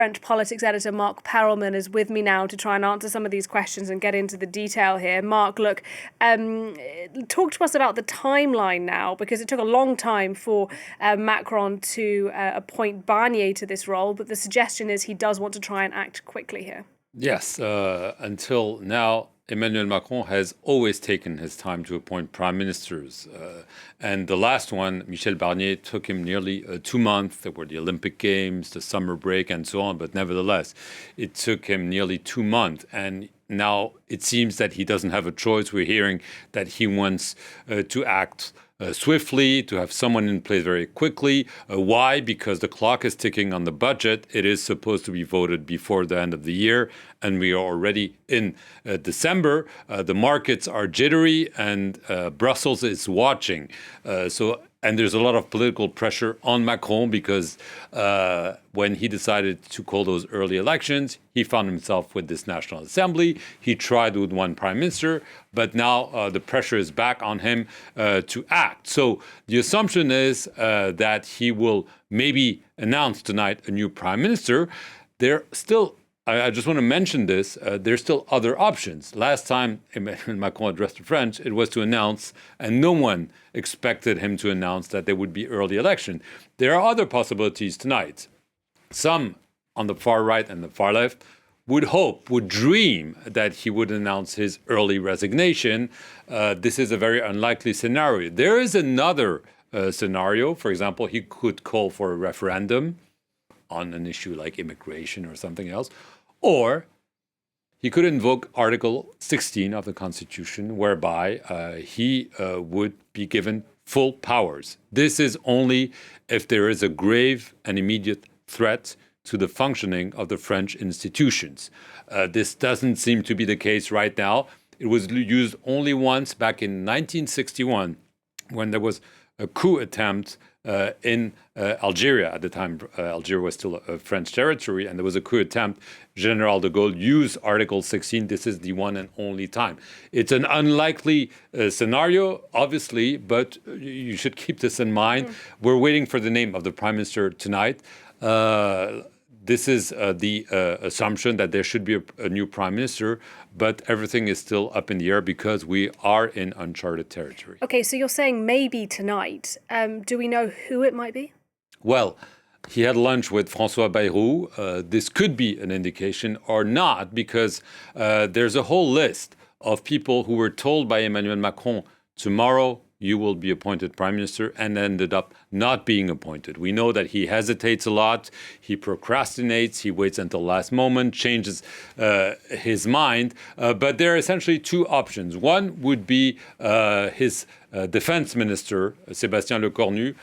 French politics editor Marc Perelman is with me now to try and answer some of these questions and get into the detail here. Marc, look, talk to us about the timeline now, because it took a long time for Macron to appoint Barnier to this role, but the suggestion is he does want to try and act quickly here. Yes, until now, Emmanuel Macron has always taken his time to appoint prime ministers. And the last one, Michel Barnier, took him nearly 2 months. There were the Olympic Games, the summer break, and so on. But nevertheless, it took him nearly 2 months. And now it seems that he doesn't have a choice. We're hearing that he wants to act swiftly, to have someone in place very quickly. Why? Because the clock is ticking on the budget. It is supposed to be voted before the end of the year, and we are already in December. The markets are jittery, and Brussels is watching. And there's a lot of political pressure on Macron because when he decided to call those early elections, he found himself with this National Assembly. He tried with one prime minister, but now the pressure is back on him to act. So the assumption is that he will maybe announce tonight a new prime minister. I just want to mention this. There's still other options. Last time Emmanuel Macron addressed the French, it was to announce, and no one expected him to announce that there would be early election. There are other possibilities tonight. Some on the far right and the far left would dream that he would announce his early resignation. This is a very unlikely scenario. There is another scenario. For example, he could call for a referendum on an issue like immigration or something else. Or he could invoke Article 16 of the Constitution, whereby he would be given full powers. This is only if there is a grave and immediate threat to the functioning of the French institutions. This doesn't seem to be the case right now. It was used only once back in 1961 when there was a coup attempt in Algeria. At the time, Algeria was still a French territory, and there was a coup attempt. General de Gaulle used Article 16. This is the one and only time. It's an unlikely scenario, obviously, but you should keep this in mind. We're waiting for the name of the prime minister tonight. This is the assumption that there should be a new prime minister, but everything is still up in the air because we are in uncharted territory. Okay, so you're saying maybe tonight. Do we know who it might be? Well, he had lunch with François Bayrou. This could be an indication or not, because there's a whole list of people who were told by Emmanuel Macron, tomorrow you will be appointed prime minister, and ended up not being appointed. We know that he hesitates a lot, he procrastinates, he waits until last moment, changes his mind. But there are essentially two options. One would be his defense minister, Sébastien Lecornu,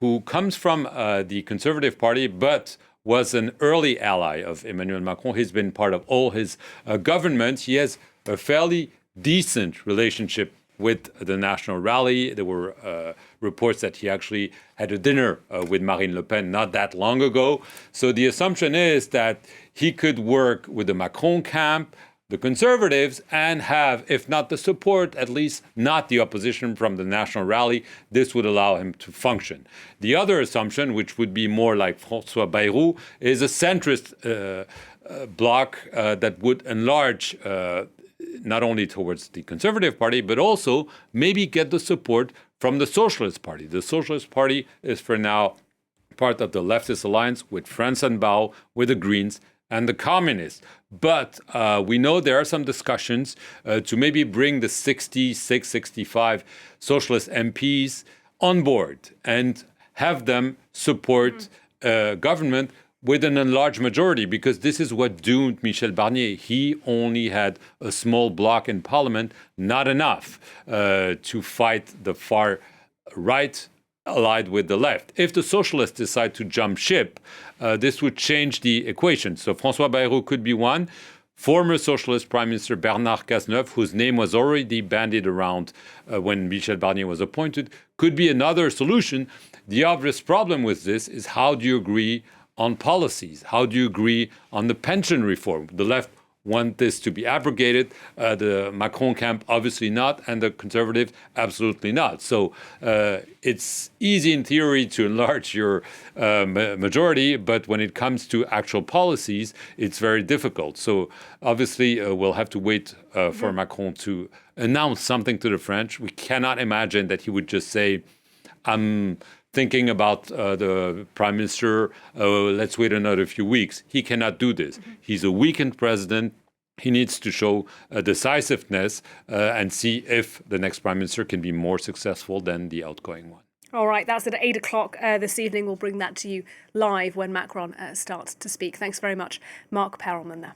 who comes from the Conservative Party, but was an early ally of Emmanuel Macron. He's been part of all his government. He has a fairly decent relationship with the National Rally. There were reports that he actually had a dinner with Marine Le Pen not that long ago. So the assumption is that he could work with the Macron camp, the Conservatives, and have, if not the support, at least not the opposition from the National Rally. This would allow him to function. The other assumption, which would be more like François Bayrou, is a centrist bloc that would enlarge not only towards the Conservative Party, but also maybe get the support from the Socialist Party. The Socialist Party is for now part of the leftist alliance with France and Bao, with the Greens and the Communists. But we know there are some discussions to maybe bring the 66, 65 Socialist MPs on board and have them support government with an enlarged majority, because this is what doomed Michel Barnier. He only had a small bloc in parliament, not enough to fight the far right allied with the left. If the socialists decide to jump ship, this would change the equation. So François Bayrou could be one. Former Socialist Prime Minister Bernard Cazeneuve, whose name was already bandied around when Michel Barnier was appointed, could be another solution. The obvious problem with this is, how do you agree on policies? How do you agree on the pension reform? The left want this to be abrogated. The Macron camp, obviously not, and the Conservatives, absolutely not. So it's easy in theory to enlarge your majority, but when it comes to actual policies, it's very difficult. So obviously, we'll have to wait for Macron to announce something to the French. We cannot imagine that he would just say, I'm thinking about the prime minister, let's wait another few weeks. He cannot do this. He's a weakened president. He needs to show decisiveness and see if the next prime minister can be more successful than the outgoing one. All right, that's at 8 o'clock this evening. We'll bring that to you live when Macron starts to speak. Thanks very much, Marc Perelman there.